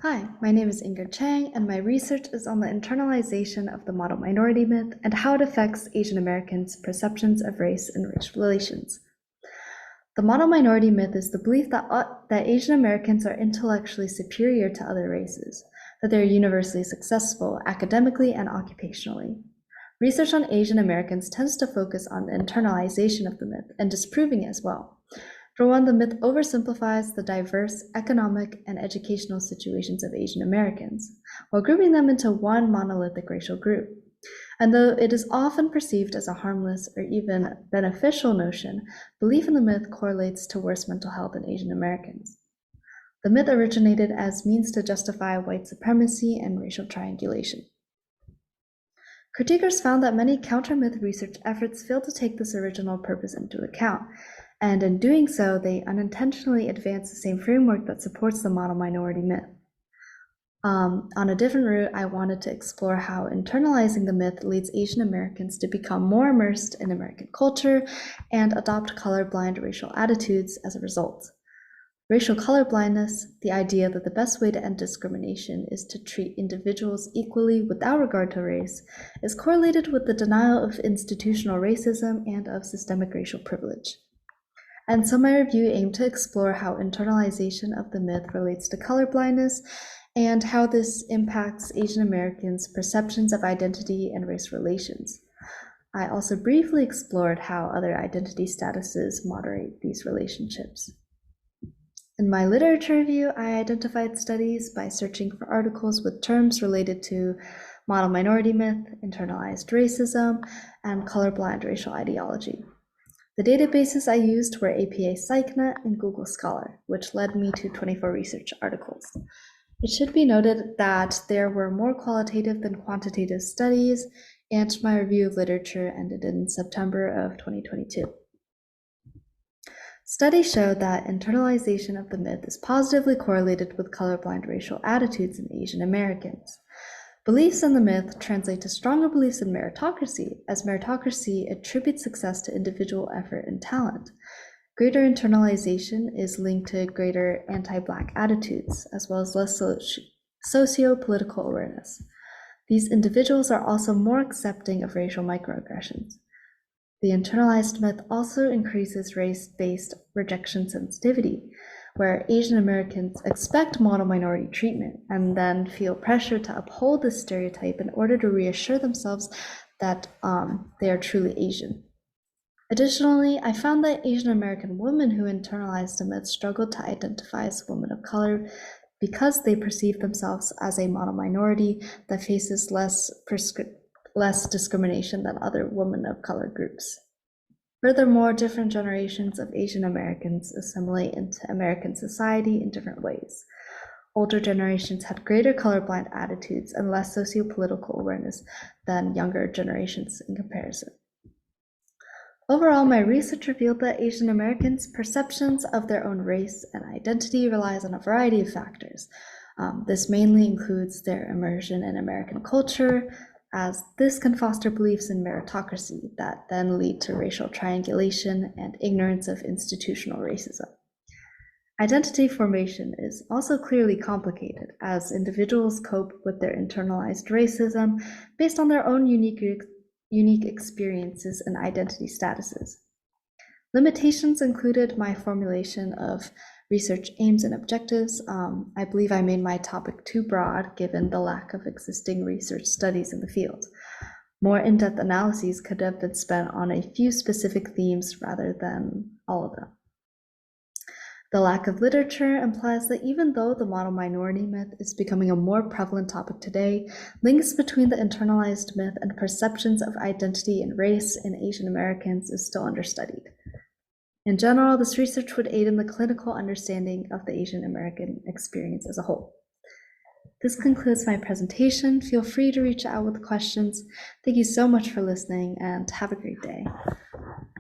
Hi, my name is Ingrid Chang, and my research is on the internalization of the model minority myth and how it affects Asian Americans' perceptions of race and race relations. The model minority myth is the belief that Asian Americans are intellectually superior to other races, that they're universally successful academically and occupationally. Research on Asian Americans tends to focus on the internalization of the myth and disproving it as well. For one, the myth oversimplifies the diverse economic and educational situations of Asian Americans, while grouping them into one monolithic racial group. And though it is often perceived as a harmless or even beneficial notion, belief in the myth correlates to worse mental health in Asian Americans. The myth originated as means to justify white supremacy and racial triangulation. Critiquers found that many counter-myth research efforts failed to take this original purpose into account, and in doing so, they unintentionally advance the same framework that supports the model minority myth. On a different route, I wanted to explore how internalizing the myth leads Asian Americans to become more immersed in American culture and adopt colorblind racial attitudes as a result. Racial colorblindness, the idea that the best way to end discrimination is to treat individuals equally without regard to race, is correlated with the denial of institutional racism and of systemic racial privilege. And so my review aimed to explore how internalization of the myth relates to colorblindness and how this impacts Asian Americans' perceptions of identity and race relations. I also briefly explored how other identity statuses moderate these relationships. In my literature review, I identified studies by searching for articles with terms related to model minority myth, internalized racism, and colorblind racial ideology. The databases I used were APA PsycNet and Google Scholar, which led me to 24 research articles. It should be noted that there were more qualitative than quantitative studies, and my review of literature ended in September of 2022. Studies showed that internalization of the myth is positively correlated with colorblind racial attitudes in Asian Americans. Beliefs in the myth translate to stronger beliefs in meritocracy, as meritocracy attributes success to individual effort and talent. Greater internalization is linked to greater anti-Black attitudes, as well as less socio-political awareness. These individuals are also more accepting of racial microaggressions. The internalized myth also increases race-based rejection sensitivity, where Asian Americans expect model minority treatment and then feel pressure to uphold this stereotype in order to reassure themselves that they are truly Asian. Additionally, I found that Asian American women who internalized the myth struggled to identify as women of color because they perceive themselves as a model minority that faces less discrimination than other women of color groups. Furthermore, different generations of Asian Americans assimilate into American society in different ways. Older generations had greater colorblind attitudes and less socio-political awareness than younger generations in comparison. Overall, my research revealed that Asian Americans' perceptions of their own race and identity relies on a variety of factors. This mainly includes their immersion in American culture, as this can foster beliefs in meritocracy that then lead to racial triangulation and ignorance of institutional racism. Identity formation is also clearly complicated, as individuals cope with their internalized racism based on their own unique experiences and identity statuses. Limitations included my formulation of research aims and objectives. I believe I made my topic too broad given the lack of existing research studies in the field. More in-depth analyses could have been spent on a few specific themes rather than all of them. The lack of literature implies that even though the model minority myth is becoming a more prevalent topic today, links between the internalized myth and perceptions of identity and race in Asian Americans is still understudied. In general, this research would aid in the clinical understanding of the Asian American experience as a whole. This concludes my presentation. Feel free to reach out with questions. Thank you so much for listening and have a great day.